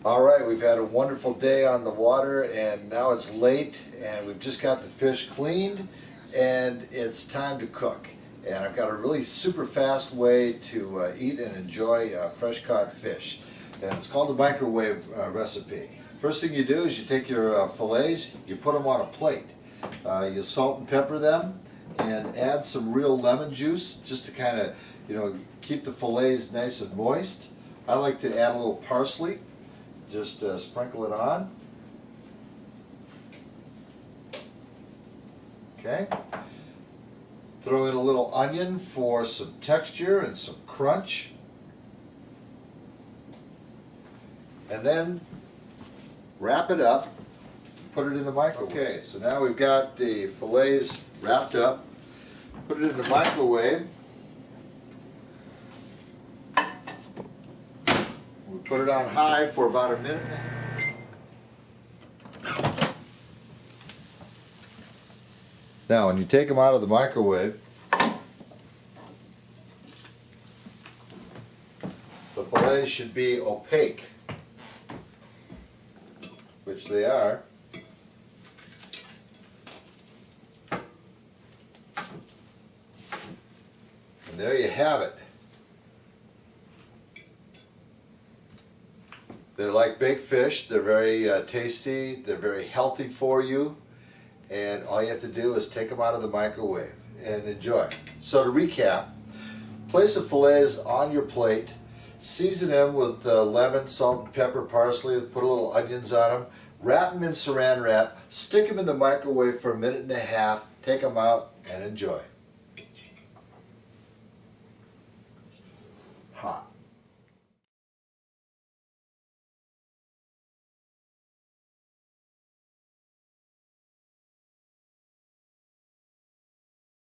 All right, we've had a wonderful day on the water and now it's late and we've just got the fish cleaned and it's time to cook. And I've got a really super fast way to eat and enjoy fresh caught fish. And it's called the microwave recipe. First thing you do is you take your fillets, you put them on a plate. You salt and pepper them and add some real lemon juice just to kind of, keep the fillets nice and moist. I like to add a little parsley. Just sprinkle it on. Okay. Throw in a little onion for some texture and some crunch. And then wrap it up. Put it in the microwave. Okay, so now we've got the fillets wrapped up. Put it in the microwave. We put it on high for about a minute and a half. Now, when you take them out of the microwave, the fillets should be opaque, which they are. And there you have it. They're like baked fish. They're very tasty. They're very healthy for you. And all you have to do is take them out of the microwave and enjoy. So to recap, place the fillets on your plate, season them with lemon, salt and pepper, parsley, put a little onions on them, wrap them in saran wrap, stick them in the microwave for a minute and a half, take them out and enjoy. Hot.